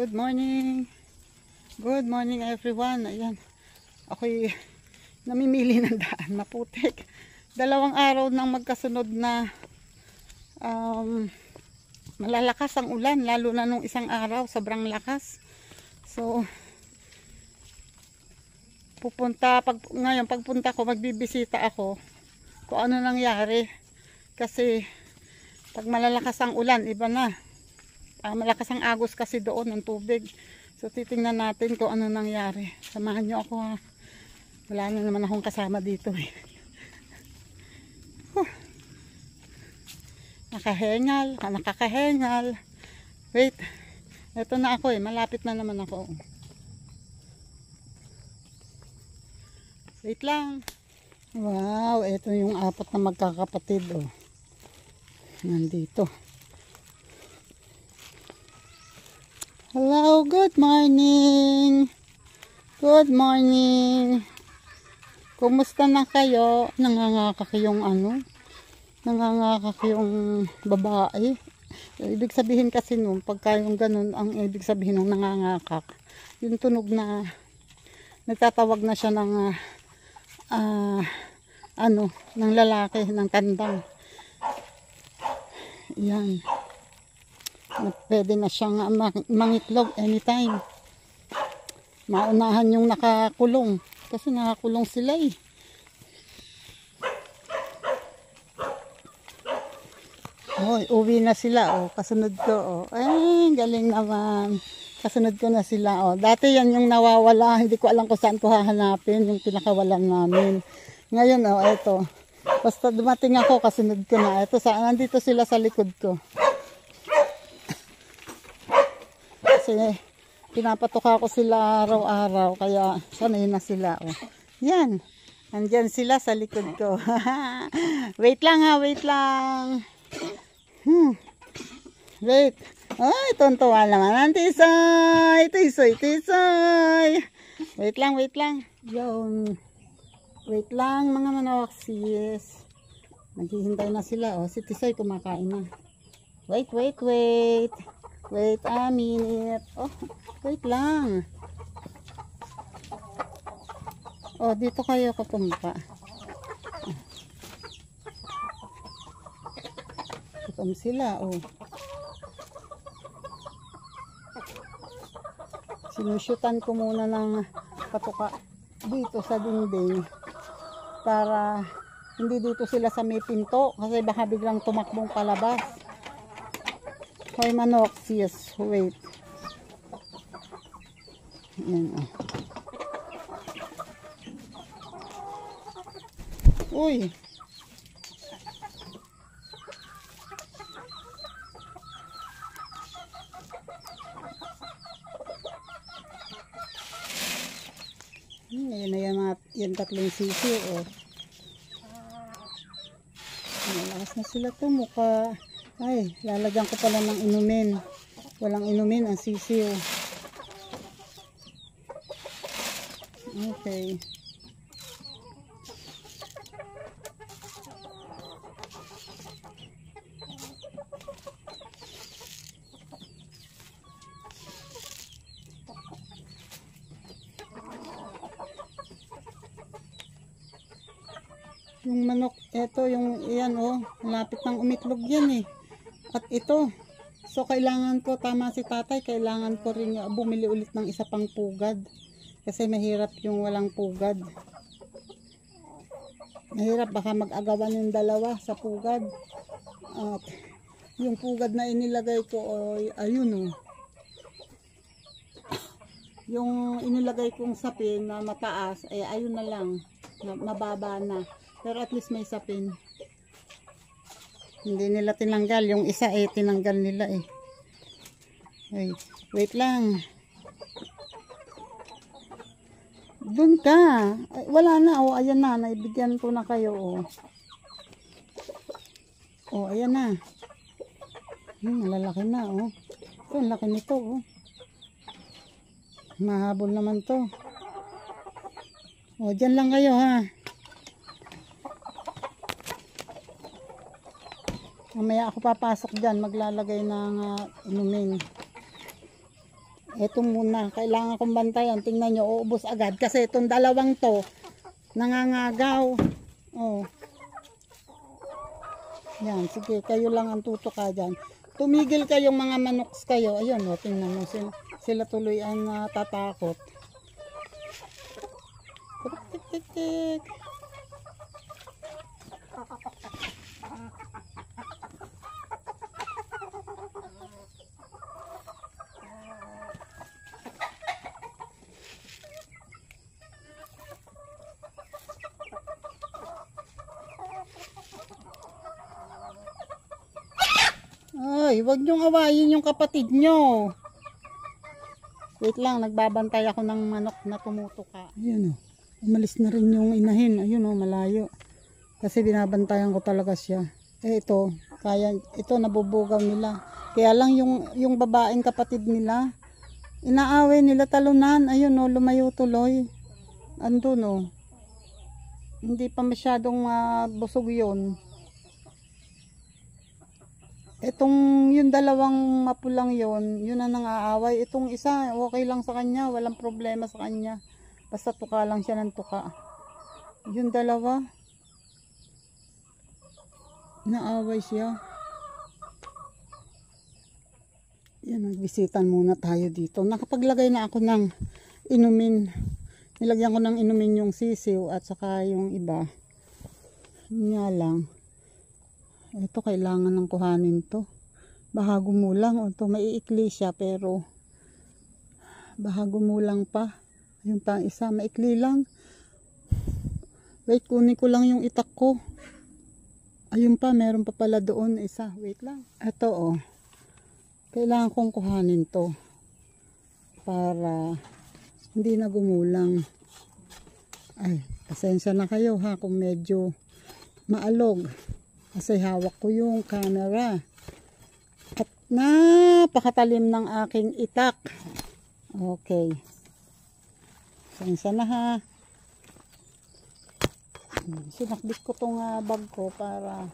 Good morning. Good morning everyone. Ayan. Ako'y namimili ng daan. Maputik. 2 araw nang magkasunod na malalakas ang ulan. Lalo na nung isang araw. Sobrang lakas. So, ngayon pagpunta ko, magbibisita ako kung ano nangyari. Kasi, pag malalakas ang ulan, iba na. Malakas ang agos kasi doon ng tubig. So titingnan natin kung ano nangyari. Samahan nyo ako ha. Wala na naman akong kasama dito eh. Nakakahengal. Wait. Ito na ako eh. Malapit na naman ako. Wait lang. Wow. Ito yung 4 na magkakapatid oh. Nandito. Hello, good morning. Good morning. Kumusta na kayo? Nangangakak yung Nangangakak yung babae. Ibig sabihin kasi nun, pagka yung ganun, ang ibig sabihin ng nangangakak, yung tunog na nagtatawag na siya ng ng lalaki, ng tandang. Yan. Pwede na siyang mangitlog anytime. Maunahan yung nakakulong. Kasi nakakulong sila eh. Oh, uwi na sila. Oh, kasunod ko. Oh. Ay, galing naman. Kasunod ko na sila. Oh. Dati yan yung nawawala. Hindi ko alam kung saan ko hahanapin. Yung pinakawalan namin. Ngayon, oh, eto. Basta dumating ako, kasunod ko na. Eto, nandito sila sa likod ko. Kasi pinapatuka ko sila araw-araw kaya sanay na sila oh. Yan, andyan sila sa likod ko. Wait lang ha, wait lang. Wait. Ay, tontuwa naman. Tisay. Wait lang. Yun. Wait lang mga manoksis. Naghihintay na sila oh. Si Tisay kumakain na. Wait. Wait a minute. Oh, wait lang. Oh, dito kayo katumpa. Tutom sila, oh. Sinusyutan ko muna ng patuka dito sa dingding para hindi dito sila sa may pinto kasi baka biglang tumakbong palabas. Hoy manok, yes, wait. Yan oh. Uy. Ayan na yan 3 sisi oh. Malakas na sila tumuka. Ay, lalagyan ko pala ng inumin. Walang inumin ang sisiw. Okay. Yung manok, eto yung yan oh, malapit ng umitlog yan eh. At ito, so kailangan ko, tama si tatay, kailangan ko rin bumili ulit ng isa pang pugad. Kasi mahirap yung walang pugad. Mahirap, baka mag-agawan yung dalawa sa pugad. At yung pugad na inilagay ko, ayun oh. Yung inilagay kong sapin na mataas, ayun na lang, mababa na. Pero at least may sapin. Hindi nila tinanggal. Yung isa tinanggal nila eh. Ay, wait lang. Doon ka. Ay, wala na. Oh, ayan na. Naibigyan ko na kayo. Oh, oh ayan na. Malalaki na. Oh. Ito, ang laki nito. Oh. Mahabol naman to. Oh, dyan lang kayo ha. Mamaya ako papasok dyan, maglalagay ng inumin. Ito muna, kailangan kong bantayan. Tingnan nyo, uubos agad. Kasi itong dalawang to, nangangagaw. Oh. Yan, sige, kayo lang ang tutuka dyan. Tumigil kayong mga manoks kayo. Ayun, oh, tingnan mo sila tuloy ang tatakot. Tik, tik, tik. Ay, wag niyong awayin yung kapatid nyo. Wait lang, nagbabantay ako ng manok na tumutuka. Ayun o, umalis na rin yung inahin. Ayun o, malayo. Kasi binabantayan ko talaga siya. Ito, ito nabubugaw nila. Kaya lang yung babaeng kapatid nila, inaaway nila talunan. Ayun o, lumayo tuloy. Andun o. Hindi pa masyadong busog yun. Itong yung dalawang mapulang yon, yun ang nang-aaway. Itong isa, okay lang sa kanya, walang problema sa kanya. Basta tuka lang siya ng tuka. Yung dalawa, naaway siya. Yan, magbisitan muna tayo dito. Nakapaglagay na ako ng inumin. Nilagyan ko ng inumin yung sisiw at saka yung iba. Nga lang. Ito kailangan ng kuhanin to. Baka gumulang. O to maiikli siya pero baka gumulang pa. Yung pang isa maikli lang. Wait, kunin ko lang yung itak ko. Ayun pa, meron pa pala doon isa. Wait lang. Ito oh. Kailangan kong kuhanin to para hindi na gumulang. Ay, pasensya na kayo ha kung medyo maalog. Kasi hawak ko yung camera. At napakatalim ng aking itak. Okay. Sensya na ha. Sinakbit ko tong bag ko para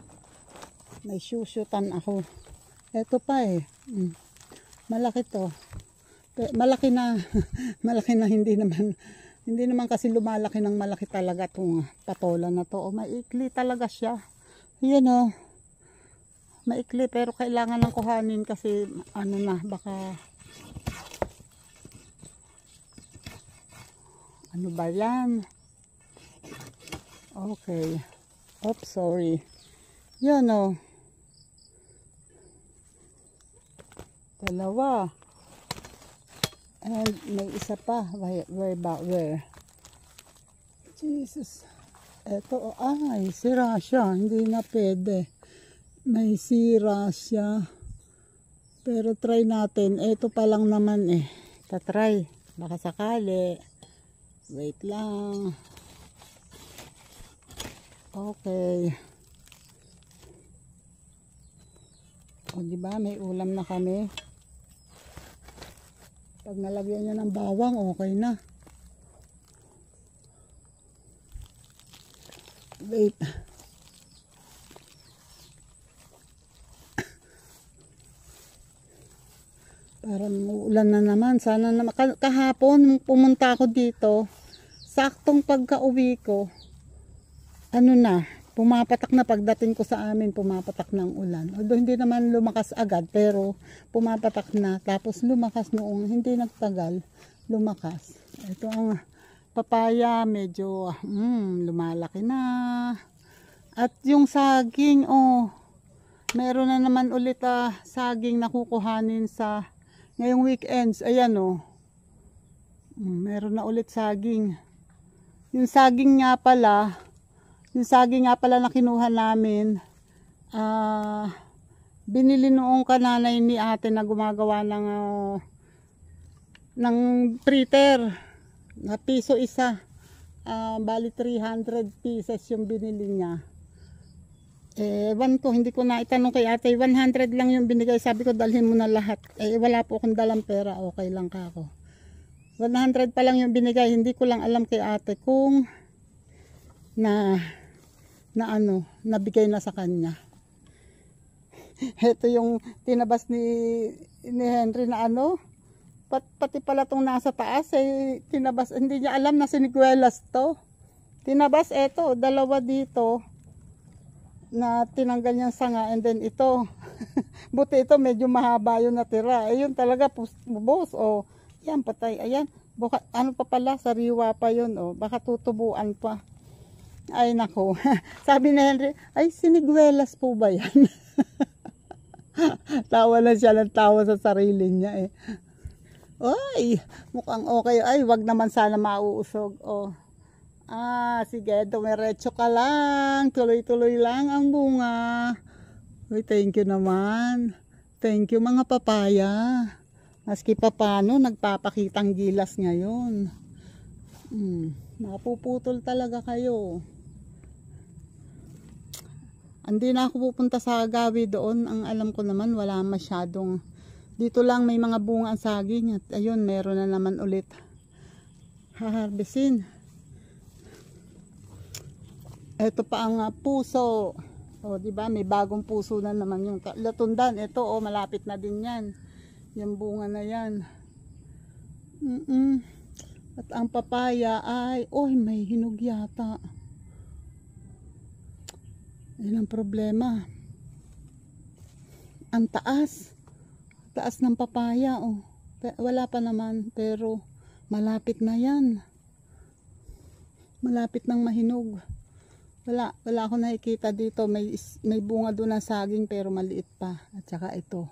may shoot-shootan ako. Ito pa eh. Malaki to. Malaki na. Malaki na hindi naman kasi lumalaki ng malaki talaga itong patola na to. O maikli talaga siya. Yan o. Maikli pero kailangan ng kuhanin kasi ano na baka ano ba yan? Okay. Oops, sorry. Yan o. Dalawa. And may isa pa. Where? Jesus. Ito, ay, sira siya. Hindi na pwede. May sira siya. Pero try natin. Ito pa lang naman eh. Tatry. Baka sakali. Wait lang. Okay. O, diba? May ulam na kami. Pag nalagyan niya ng bawang, okay na. Wait. Parang uulan na naman. Sana naman. Kahapon, pumunta ako dito. Saktong pagka-uwi ko. Ano na. Pumapatak na pagdating ko sa amin. Pumapatak ng ulan. Although hindi naman lumakas agad. Pero pumapatak na. Tapos lumakas noong hindi nagtagal. Lumakas. Ito ang papaya, medyo lumalaki na. At yung saging, oh, meron na naman ulit saging na kukuhanin sa ngayong weekends. Ayan oh. Meron na ulit saging. Yung saging nga pala na kinuha namin, binili noong kananay ni ate na gumagawa ng fritter. Na piso isa. Bali 300 pieces yung binili niya. Ewan ko, hindi ko na itanong kay ate. 100 lang yung binigay. Sabi ko dalhin mo na lahat. Wala po akong dalang pera. Okay lang ka ako. 100 pa lang yung binigay. Hindi ko lang alam kay ate kung nabigay na sa kanya. Ito yung tinabas ni Henry na Pati pala tong nasa taas, eh, tinabas, hindi niya alam na siniguelas to. Tinabas, eto, dalawa dito, na tinanggal niyang sanga, and then ito. Buti ito, medyo mahaba yung natira. Ayun talaga, bubos, oh. Yan, patay, ayan. Buka, ano pa pala, sariwa pa yun, oh. Baka tutubuan pa. Ay, nako. Sabi ni Henry, ay, siniguelas po ba yan? Tawa na siya ng tawa sa sarili niya, eh. Ay, mukhang okay. Ay, wag naman sana mauusog. Oh. Ah, sige, dumiretso ka lang. Tuloy-tuloy lang ang bunga. Uy, thank you naman. Thank you mga papaya. Maski pa paano, nagpapakitang gilas ngayon. Napuputol talaga kayo. Hindi na ako pupunta sa Agawi doon. Ang alam ko naman, wala masyadong. Dito lang may mga bunga ang saging. At ayun, meron na naman ulit. Haharbesin. Ito pa ang puso. O, di ba? May bagong puso na naman yung latundan. Ito, oh, malapit na din yan. Yung bunga na yan. At ang papaya ay, oh, may hinog yata. Yan ang problema. Ang taas. Taas ng papaya, oh. Wala pa naman, pero malapit na yan. Malapit nang mahinog. Wala ako nakikita dito. May bunga doon na saging pero maliit pa. At saka ito.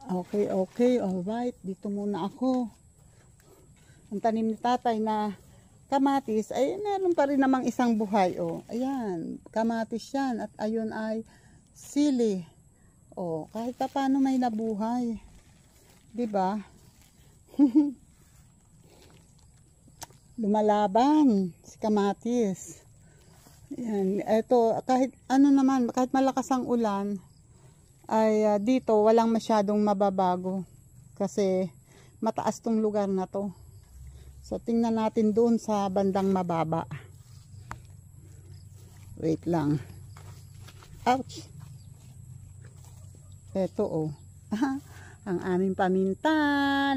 Okay, alright. Dito muna ako. Ang tanim ni tatay na kamatis, ay meron pa rin namang isang buhay. Oh. Ayan, kamatis yan. At ayun ay sili. Oh, kahit pa paano may nabuhay. 'Di ba? Lumalaban si kamatis. Yan, ito kahit ano naman, kahit malakas ang ulan ay dito walang masyadong mababago kasi mataas tong lugar na to. So tingnan natin doon sa bandang mababa. Wait lang. Ouch. Ito, oh. Ang aming paminta,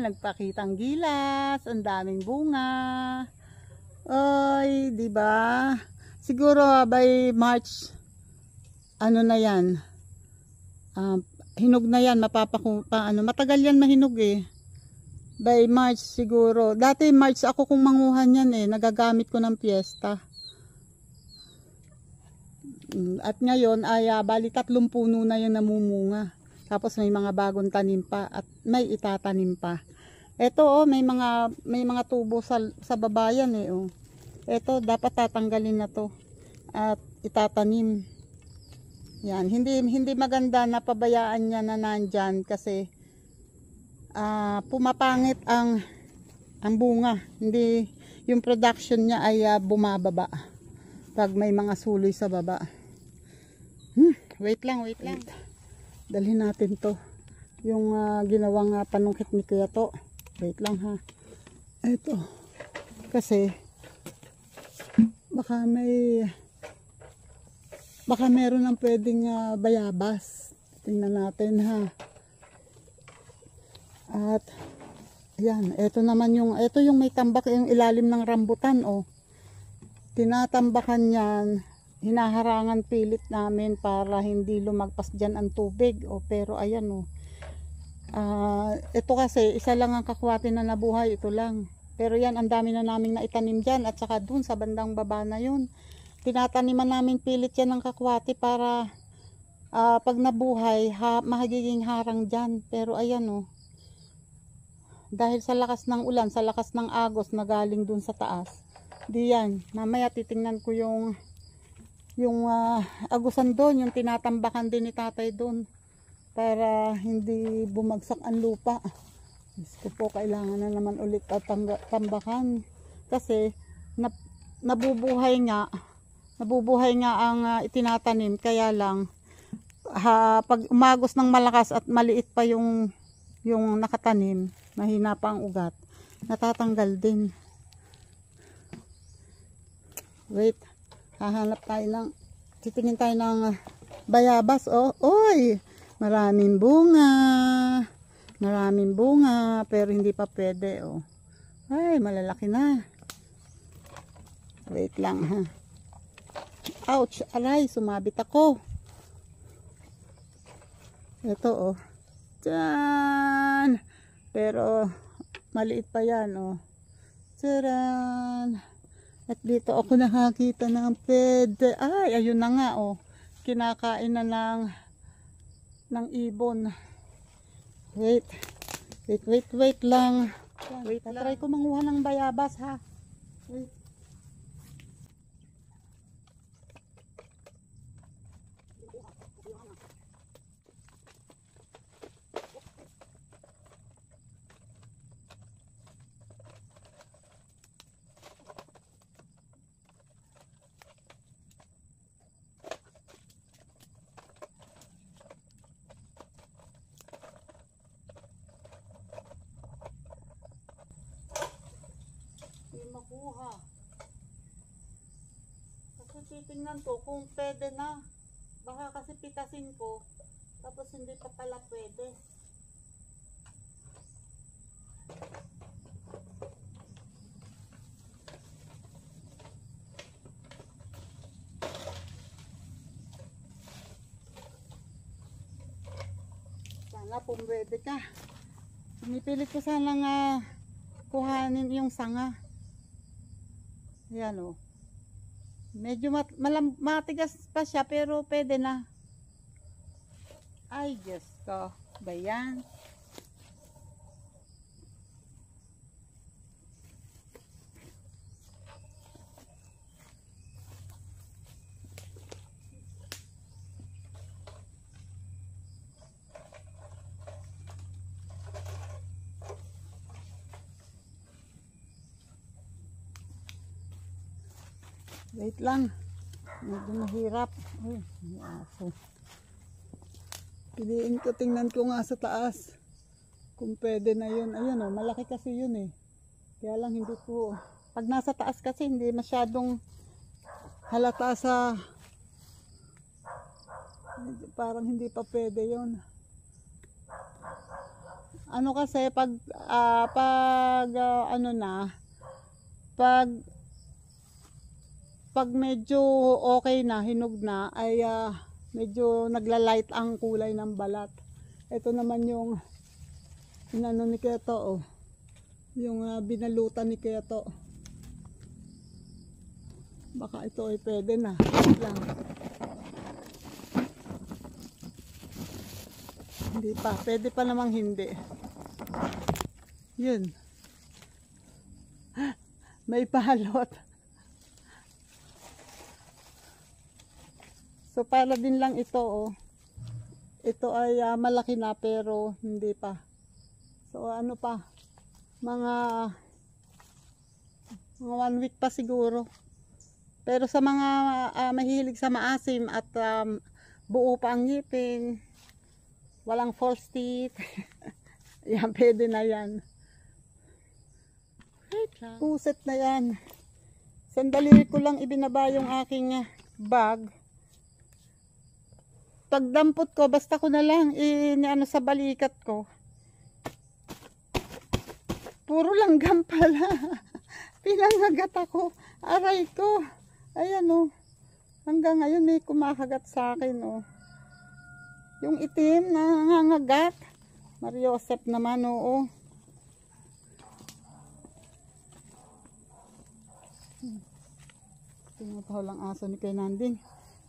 nagpakitang gilas, ang daming bunga. Oy, di ba? Siguro by March ano na 'yan? Hinog na 'yan, matagal 'yan mahinog eh. By March siguro. Dati March ako kung manguhan 'yan eh, nagagamit ko ng piyesta. At ngayon ay bali 3 puno na 'yung namumunga. Tapos may mga bagong tanim pa at may itatanim pa. Ito, oh, may mga tubo sa baba yan eh, oh. Ito dapat tatanggalin na to at itatanim. Yan, hindi maganda na pabayaan niya na nandyan kasi pumapangit ang bunga. Hindi yung production niya ay bumababa pag may mga suloy sa baba. Wait lang. Dalhin natin to. Yung ginawang panungkit ni Kuya to. Wait lang ha. Ito. Kasi baka meron ng pwedeng bayabas. Tingnan natin ha. At ayan, ito naman ito yung may tambak, yung ilalim ng rambutan, oh. Tinatambakan yan. Hinaharangan pilit namin para hindi lumagpas dyan ang tubig, oh. Pero ayan, oh. Ito kasi isa lang ang kakwati na nabuhay, ito lang. Pero yan, ang dami na naming naitanim dyan at saka dun sa bandang baba na yun. Tinataniman namin pilit yan ng kakwati para pag nabuhay, magiging harang dyan. Pero ayan, oh. Dahil sa lakas ng ulan, sa lakas ng agos na galing dun sa taas. Di yan. Mamaya titingnan ko yung agusan doon, yung tinatambakan din ni tatay doon. Para hindi bumagsak ang lupa. Gusto po, kailangan na naman ulit tambakan. Kasi nabubuhay nga ang itinatanim. Kaya lang, pag umagos ng malakas at maliit pa yung nakatanim, mahina pa ang ugat, natatanggal din. Wait, hahanap tayo titingin tayo ng bayabas. Oh, oy! Maraming bunga. Maraming bunga. Pero hindi pa pwede, oh. Ay, malalaki na. Wait lang, ha. Ouch! Aray, sumabit ako. Ito, oh. Diyan! Pero, maliit pa yan, oh. Tcharan! At dito ako nakakita ng pwede. Ay, ayun na nga, oh. Kinakain na ng ibon. Wait lang. Try ko manguha ng bayabas, ha. Wait. Makuha. Kasi titingnan ko kung pwede na. Baka kasi pitasin ko. Tapos hindi pa pala pwede. Sana pumwede ka. Pinipilit ko sana nga kuhanin yung sanga. Ayan, o. Medyo matigas pa siya pero pwede na. Ay, Diyos ko. Ba yan? Wait lang. Medyo mahirap. Ay, may aso. Piliin ko, tingnan ko nga sa taas. Kung pwede na yun. Ayan, o, malaki kasi yun, eh. Kaya lang hindi ko. Pag nasa taas kasi hindi masyadong halata sa. Parang hindi pa pwede yun. Ano kasi pag ano na, pag medyo okay na, hinog na, ay medyo nagla-light ang kulay ng balat. Ito naman yung inano ni Keto, oh. Yung binalutan ni Keto. Baka ito ay pwede na. Lang. Hindi pa. Pwede pa namang hindi. Yun. May palot. So para din lang ito, oh. Ito ay malaki na pero hindi pa. So ano pa? Mga 1 week pa siguro. Pero sa mga mahilig sa maasim at buo pa ang ngipin, walang false teeth, yan, pwede na yan. Puset na yan. Sandali ko lang ibinaba yung aking bag. Pagdampot ko, basta ko na lang ano sa balikat ko. Puro langgam pala. Pinangagat ako. Aray ko. Ayan, oh. Hanggang ngayon may kumakagat sa akin, oh. Yung itim na nangangagat. Mariosep naman, oo. Tinataw lang aso ni kay Nanding.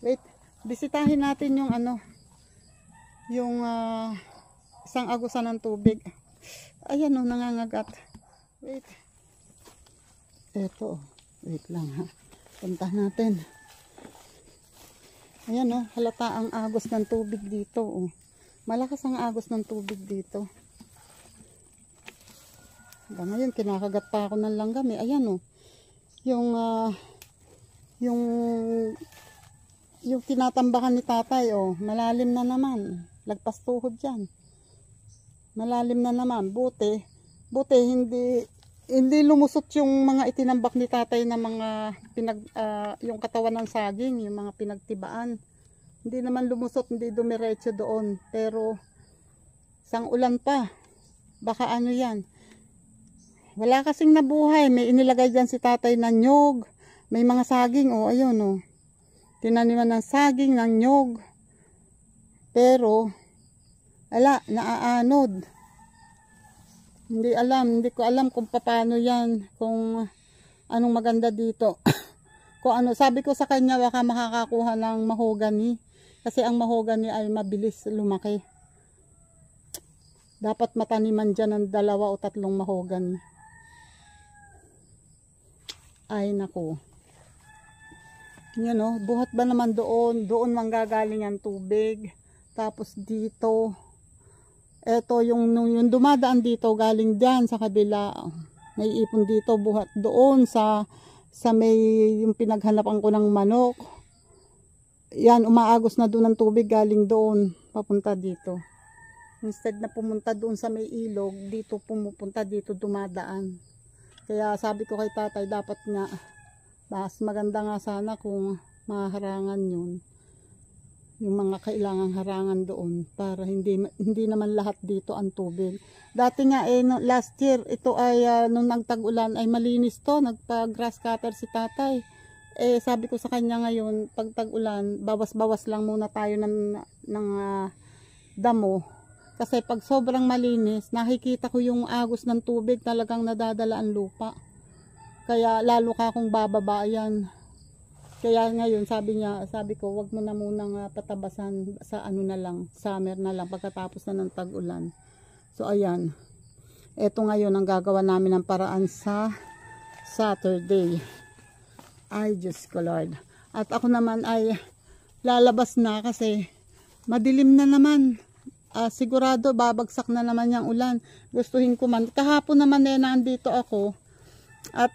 Wait. Bisitahin natin yung ano, yung isang agusan ng tubig. Ayan, oh, nangangagat. Wait. Eto, wait lang, ha. Punta natin. Ayan, oh, halata ang agos ng tubig dito, oh. Malakas ang agos ng tubig dito. Hanggang ngayon, kinakagat pa ako ng langgam, eh. Ayan, oh. Yung tinatambakan ni tatay, oh, malalim na naman. Lagpas tuhod dyan. Malalim na naman. Buti hindi lumusot yung mga itinambak ni tatay na mga yung katawan ng saging, yung mga pinagtibaan. Hindi naman lumusot, hindi dumiretso doon. Pero, sang ulan pa. Baka ano yan. Wala kasing nabuhay. May inilagay dyan si tatay na nyog. May mga saging, oh, ayun, oh. Tinaniman ng saging, ng nyog. Pero, ala, naaanod. Hindi ko alam kung paano yan. Kung anong maganda dito. Kung ano, sabi ko sa kanya, baka makakakuha ng mahogany. Kasi ang mahogany ay mabilis lumaki. Dapat mataniman dyan ng 2 o 3 mahogany. Ay, naku. Yan o, buhat ba naman doon? Doon manggagaling ang tubig. Tapos dito. Eto, yung dumadaan dito, galing dyan sa kabila. May ipon dito, buhat doon sa may yung pinaghanapan ko ng manok. Yan, umaagos na doon ang tubig galing doon, papunta dito. Instead na pumunta doon sa may ilog, dito pumupunta, dito dumadaan. Kaya sabi ko kay tatay, dapat nga, mas maganda nga sana kung maharangan yun. Yung mga kailangang harangan doon, para hindi naman lahat dito ang tubig. Dati nga, last year, ito ay, nung nagtag-ulan, ay malinis to, nagpa-grass cutter si tatay. Sabi ko sa kanya ngayon, pag tag-ulan, bawas-bawas lang muna tayo ng damo. Kasi pag sobrang malinis, nakikita ko yung agos ng tubig, talagang nadadala ang lupa. Kaya lalo ka kung bababa yan. Kaya ngayon, sabi ko, wag mo na munang patabasan sa ano na lang, summer na lang, pagkatapos na ng tag-ulan. So ayan, eto ngayon ang gagawa namin ng paraan sa Saturday. Ay, Diyos ko Lord. At ako naman ay lalabas na kasi madilim na naman. Sigurado babagsak na naman yung ulan. Gustuhin ko man. Kahapon naman nandito ako. At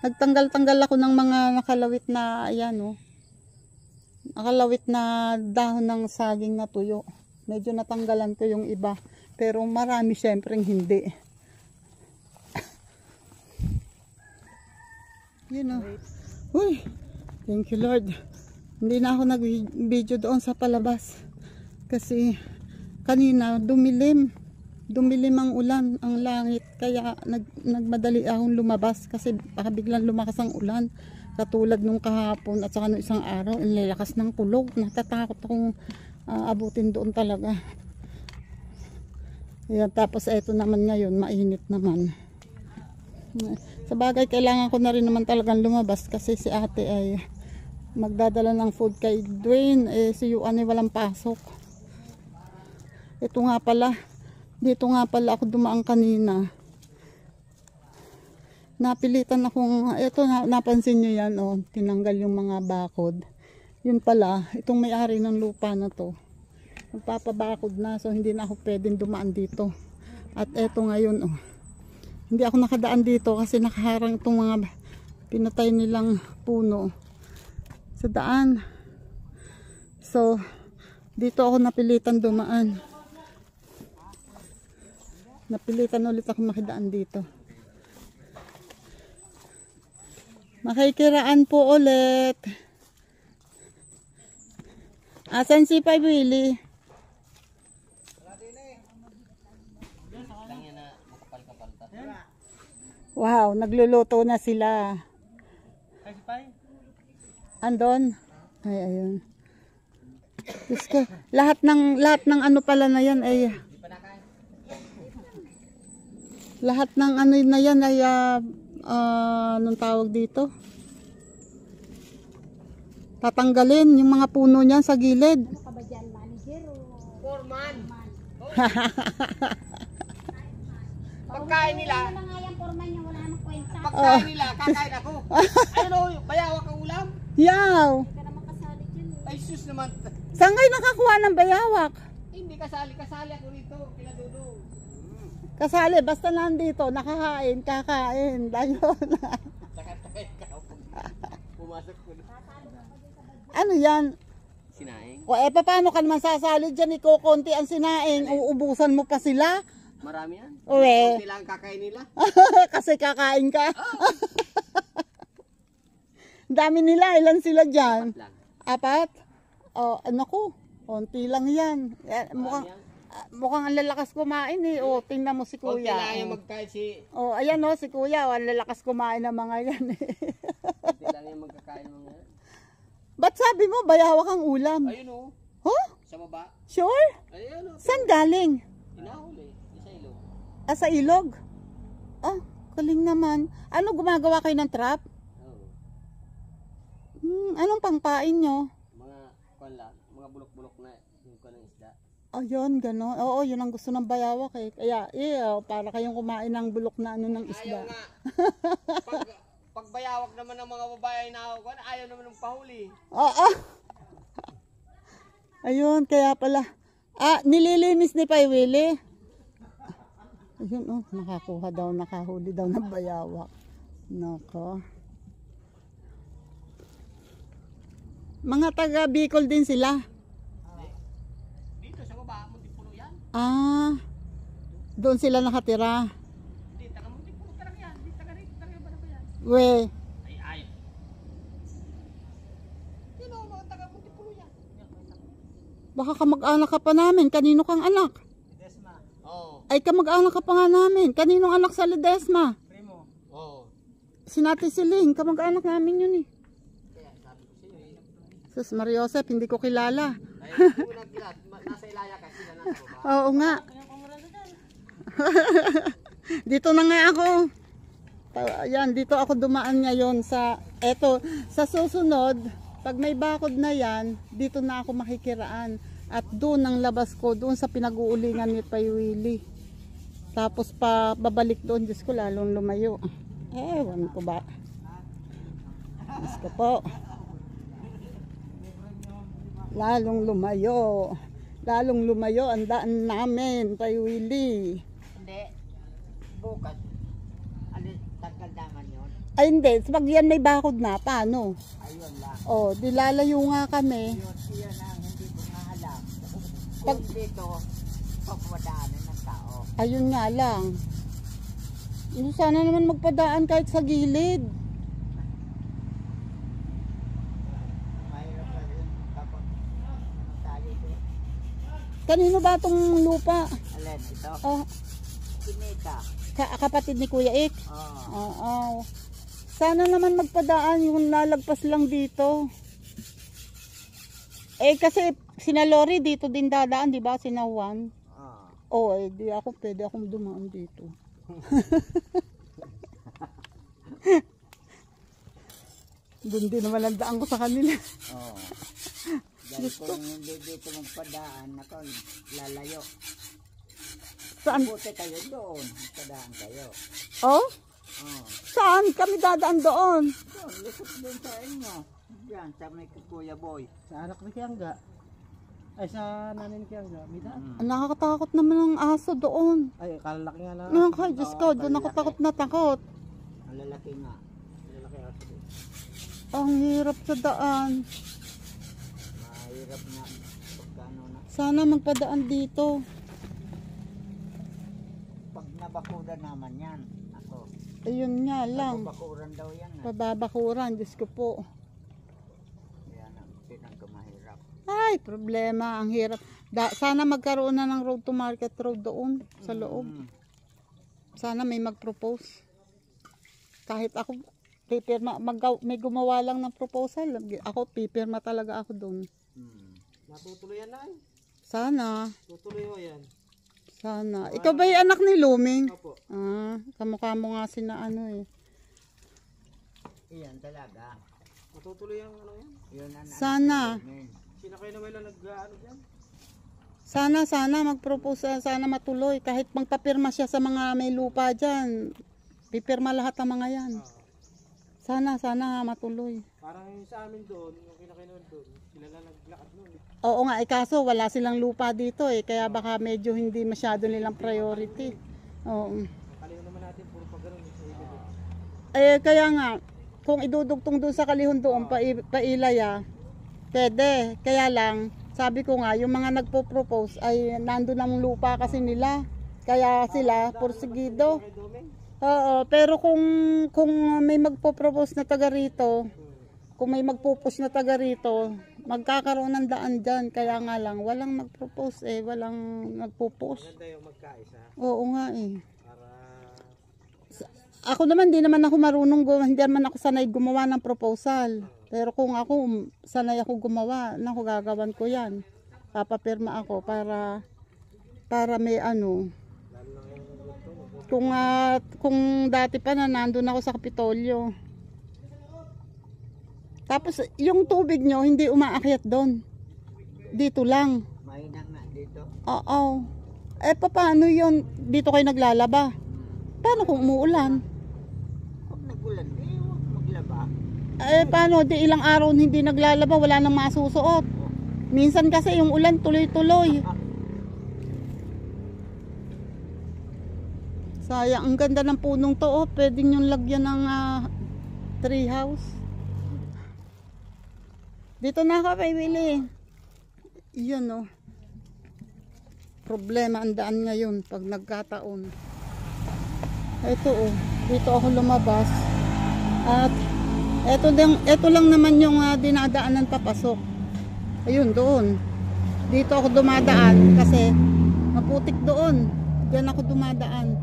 nagtanggal-tanggal ako ng mga nakalawit na, ayan o. Nakalawit na dahon ng saging na tuyo. Medyo natanggalan ko yung iba. Pero marami syempre hindi. Yun o. Uy, thank you Lord. Hindi na ako nag-video doon sa palabas. Kasi kanina dumilim ang ulan, ang langit. Kaya nagmadali akong lumabas. Kasi baka biglang lumakas ang ulan. Katulad nung kahapon at saka nung isang araw. Ang lalakas ng kulog. Natatakot akong abutin doon talaga. Ayan, tapos eto naman ngayon, mainit naman. Sa bagay, kailangan ko na rin naman talagang lumabas kasi si ate ay magdadala ng food kay Dwayne. Si Yuan ay walang pasok. Ito nga pala, dito nga pala ako dumaan kanina. Napilitan akong, ito napansin nyo yan, oh, tinanggal yung mga bakod. Yun pala, itong may-ari ng lupa na to, magpapabakod na, so hindi na ako pwedeng dumaan dito. At eto ngayon, oh. Hindi ako nakadaan dito kasi nakaharang itong mga pinatay nilang puno sa daan. So, dito ako napilitan dumaan. Napilitan ulit ako makidaan dito. Makikiraan po ulit. Asan si Pai Willie? Wow, nagluluto na sila. Andon? Ay, ayun. Isko, lahat ng ano pala na yan ay lahat ng ano na yan ay anong tawag dito? Tatanggalin yung mga puno niyan sa gilid. Foreman. Pagkain nila. Pagkain nila, kakain ako. Ano, bayawak ang ulam? Yaw. Ay sus naman. Saan kayo nakakuha ng bayawak? Hindi kasali ako rito, kinadudo. Kasali, basta nandito, nakakain, kakain. Dayon. Takay ka. Pumasok ko na. Ano yan? Sinaing? O paano ka naman sasali dyan? Ikukunti ang sinaing, uubusan mo pa sila? Marami yan. Uwe. Kunti lang kakain nila. Kasi kakain ka. Dami nila, ilan sila dyan? 4 lang. 4? Oh, ano ko? Konti lang yan. Mukhang ang lalakas kumain eh. Oh, tingnan mo si Konti kuya. lang yung magkain si... Oh, ayan oh, si kuya. Ang lalakas kumain ng mga yan eh. Konti lang yung magkakain mga yan. Ba't sabi mo, bayawak ang ulam? Ayun o. Huh? Sa baba. Sure? Ayun o. Saan galing? Inahuli. Sa ilog. Ah, sa ilog? Ah, galing naman. Ano, gumagawa kayo ng trap? Oo. Anong pangpain nyo? Mga kwan lang. Mga bulok-bulok na yung kwan ng isda. Ayun, gano'n. Oo, yun ang gusto ng bayawak eh. Kaya, para kayong kumain ng bulok na ano ng Ayaw isda. nga. Pag bayawak naman ng mga babae na kwan, ayaw naman ng pahuli. Oo. Ayun, kaya pala. Ah, nililinis ni Pai Willie. Ayun, oh, nakahuli daw ng bayawak. Nako. Mga taga Bicol din sila. Dito sa baba, Muntipuno yan. Ah, doon sila nakatira. Hindi, taga Muntipuno talaga yan. Hindi taga rito, taga ba yan? We, Ay. Yun o, mga taga Muntipuno yan. baka kamag-anak ka pa namin. Kanino kang anak? Desma. Oo. Ay, kamag-anak ka pa nga namin. Kaninong anak sa Ledesma? Primo. Oo. Sinati Siling, kamag-anak namin yun eh. Kaya sabi ko sa iyo eh. Sus, Mariosep, hindi ko kilala. Ay, kung nagkilat, nasa Ilaya ka sila nasa baba. Oo nga. Dito na nga ako. Ayan, dito ako dumaan ngayon sa, sa susunod, pag may bakod na yan, dito na ako makikiraan. At doon ang labas ko, doon sa pinag-uulingan ni Pai Willie. Tapos pa babalik doon, Diyos ko, lalong lumayo. Ewan ko ba. Diyos ko po. Lalong lumayo ang daan namin, Pai Willie. Hindi. Bukas. Alin, tagal naman yun. Ay hindi, pag yan may bakod na, paano? Ayun lang. Oh, di lalayo nga kami. Yun ang hindi ko nga alam. Pag, Kung dito, pagwadaanan ng tao. ayun nga lang. Sana naman magpadaan kahit sa gilid. Mahirap na rin kapag tayo ito. Kanino ba itong lupa? Alin, ito? Oh, Kinita. kapatid ni Kuya Ik. Oo. Oo. Sana naman magpadaan yung lalagpas lang dito. Kasi sina Lori dito din dadaan, di ba? Sina Juan. Oo. Di ako pwede akong dumaan dito. Doon din naman ang daan ko sa kanila. Oo. Dahil kung hindi dito magpadaan, ako lalayo. Saan? Buti kayo doon. Padaan kayo. Oh? Oo. Saan? Kami dadaan doon. Doon, lusot doon sa inyo. Diyan, sa may Kuya Boy. Sa anak ni Kiangga. Ay, sa nanay ni Kiangga. May daan. Nakakatakot naman ang aso doon. Ay, kalalaki nga na. Kay Diyos ko, doon ako takot na takot. Ang lalaki nga. Lalaki aso doon. Ang hirap sa daan. Mahirap nga. Pagkano na. Sana magpadaan dito. Pag nabakuran naman yan. Ako. Ayun nga lang. Bakuran daw yan. Pababakuran, Diyos ko po. Kaya na, pinagkamahirap. Ay, problema. Ang hirap. Sana magkaroon na ng road to market road doon sa loob. Sana may mag-propose. Kahit ako, pipirma, may gumawa lang ng proposal. Ako, pipirma talaga ako doon. Natutuloy yan na eh. Sana. Tutuloy mo yan. Sana. Ikaw ba yung anak ni Luming? Opo. Kamukha mo nga sina ano eh. Iyan talaga. Matutuloy ang ano yan. Yun ang Sana. Sino kayo naman lang nag-ano dyan? Sana mag-propose, sana matuloy. Kahit magpapirma siya sa mga may lupa dyan. Pipirma lahat ang mga yan. Sana matuloy. Parang yung sa amin doon, yung kinakainan doon, sila lang naglakad noon. Oo nga, kaso wala silang lupa dito eh. Kaya baka medyo hindi masyado nilang priority. Oo. Kaliwan naman natin, puro pa ganun sa ilog. Kaya nga, kung idudugtong doon sa Kalihon doon, pailaya, pwede. Kaya lang, sabi ko nga, yung mga nagpo-propose ay nandun ang lupa kasi nila. Kaya sila, porsigido. Kay Domeng? Oo, pero kung may magpo-propose na taga rito, kung may magpo-push na taga rito, magkakaroon ng daan dyan. Kaya nga lang, walang nag-propose walang nagpo-post. Maganda yung magkaisa Oo nga eh. para Ako naman, di naman ako marunong hindi naman ako sanay gumawa ng proposal. Pero kung ako, sanay ako gumawa, naku, gagawan ko yan. Papapirma ako para may ano. Kung dati pa na nandun ako sa Kapitolyo. Tapos, yung tubig nyo, hindi umaakyat doon. Dito lang. Mainang na dito. Oo. Paano yun? Dito kayo naglalaba? Paano kung umuulan? Pag nagulan, huwag maglaba. Paano? Di ilang araw hindi naglalaba, wala nang masusuot. Minsan kasi yung ulan tuloy-tuloy. Sayang, ang ganda ng punong to. Pwede nyo lagyan ng tree house. Dito na ako, Willie. Yan problema ang daan ngayon pag nagkataon. Ito dito ako lumabas. At ito lang naman yung dinadaanan papasok. Ayun, doon. Dito ako dumadaan kasi maputik doon. Diyan ako dumadaan.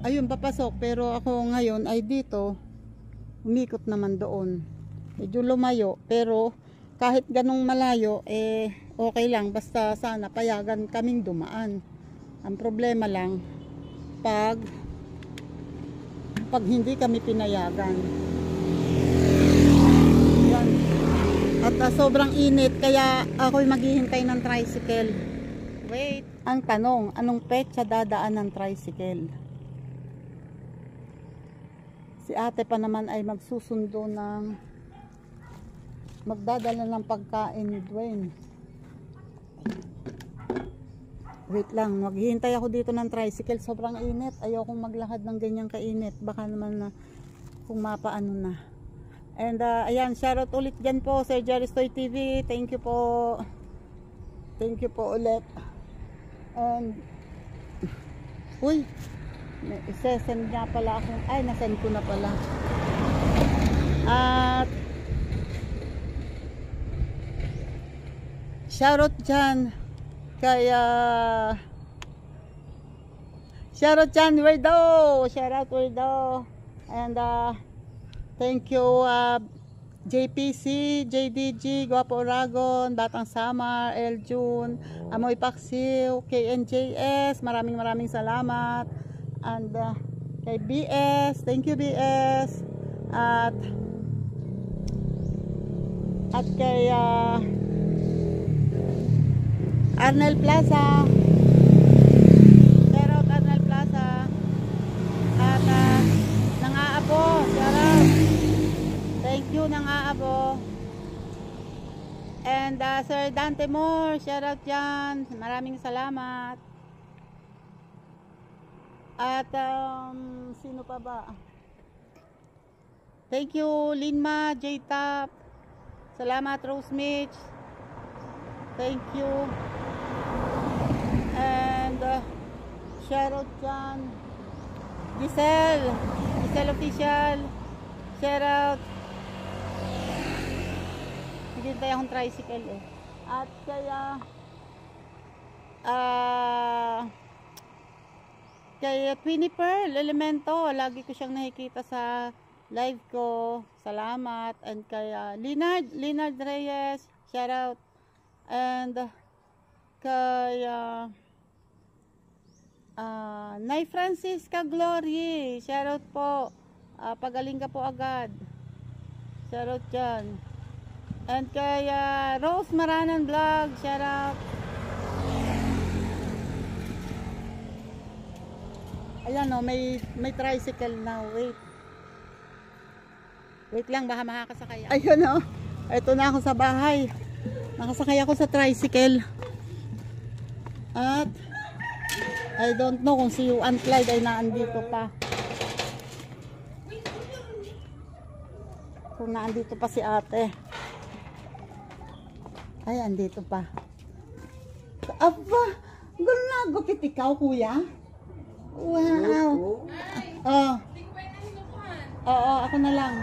Ayun, papasok. Pero ako ngayon ay dito. Umikot naman doon. Medyo lumayo. Pero kahit ganong malayo, okay lang. Basta sana payagan kaming dumaan. Ang problema lang, pag hindi kami pinayagan. Yan. At sobrang init, kaya ako'y maghihintay ng tricycle. Wait. Ang tanong, anong petsa dadaan ng tricycle? Si ate pa naman ay magsusundo ng magdadala ng pagkain ni Dwayne. Wait lang, maghihintay ako dito ng tricycle. Sobrang init. Ayokong maglakad ng ganyang kainit. Baka naman na kung mapaano na. And ayan, shoutout ulit dyan po Sir Jerry Stoy TV. Thank you po. Thank you po ulit. And uy, isesend niya pala ako. Ay, nasend ko na pala. At shoutout dyan kaya shoutout dyan Weirdo. Shoutout Weirdo. And thank you JPC, JDG, Guapo Oragon, Batang Samar, El June, Amoy Paksiw, KNJS, maraming salamat. And kay BS, thank you BS. At kay Arnel Plaza, shoutout Arnel Plaza. At Nang-Aabo, shoutout. Thank you Nang-Aabo. And Sir Dante Moore, shoutout dyan. Maraming salamat. At sino pa ba? Thank you Linma, J-Top. Salamat Rose Mitch. Thank you. And shoutout dyan Giselle Official, shoutout. Naghintay akong tricycle At kaya kay Twinnie Pearl Elemento, lagi ko siyang nakikita sa live ko. Salamat. And kay Leonard Reyes, shoutout. And kay Nay Francisca Glory, shoutout po. Pagaling ka po agad. Shoutout dyan. And kay Rose Maranan Vlog, shoutout. Ayan may tricycle na. Wait lang, baka makakasakay. Ayun ito na ako sa bahay. Nakasakay ako sa tricycle. At I don't know kung si Aunt Clyde ay naandito pa. Kung naandito pa si ate. Ay, andito pa. Aba, gano'n gupit ikaw, kuya? Wow. Oo, ako na lang.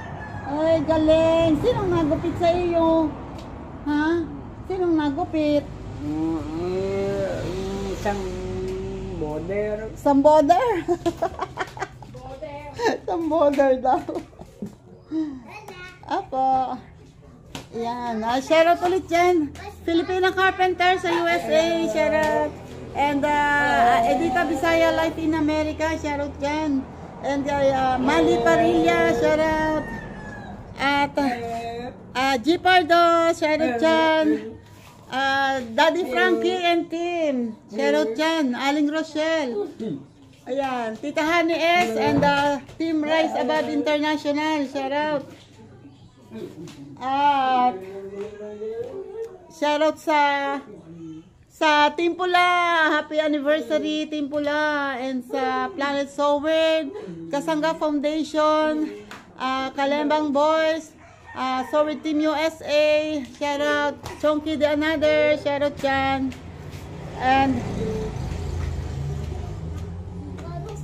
Ay, galing. Sino nagupit sa iyo? Ha? Sinong nagupit? Isang border. Samboder? Samboder daw. Apo. Yan. Shoutout ulit dyan. Filipina Carpenter sa USA. Shoutout. And Edita Bisaya Latin America. Shoutout dyan. And Mandy Parilla. Shoutout. At G. Pardo. Shoutout dyan. Daddy Frankie and team. Shoutout dyan. Aling Rochelle. Ayan, Tita Honey S and Team Rise Above International. Shout out. At shout out sa Team Pula. Happy anniversary Team Pula, and sa Planet Soward, Kasanga Foundation, Kalembang Boys, Soward Team USA. Shout out. Chonky the Another. Shout out dyan. And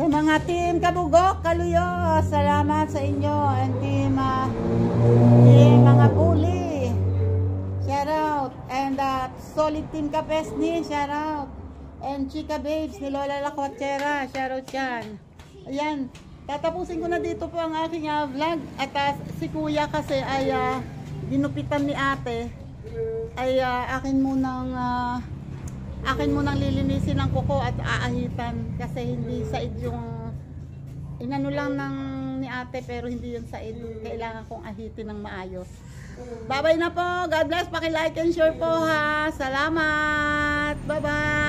sa mga team Kabugok, Kaluyo, salamat sa inyo. And team mga bully, shout out. And solid team Kapesni, shout out. And Chika Babes ni Lola Lakwachera, shout out yan. Ayan, tatapusin ko na dito po ang aking vlog. At si Kuya kasi ay ginupitan ni ate, ay akin munang lilinisin ng kuko at aahitan kasi hindi said yung inano lang ni ate, pero hindi yung said. Kailangan kong ahitin ng maayos. Bye bye na po. God bless. Paki-like and share po ha. Salamat. Bye bye.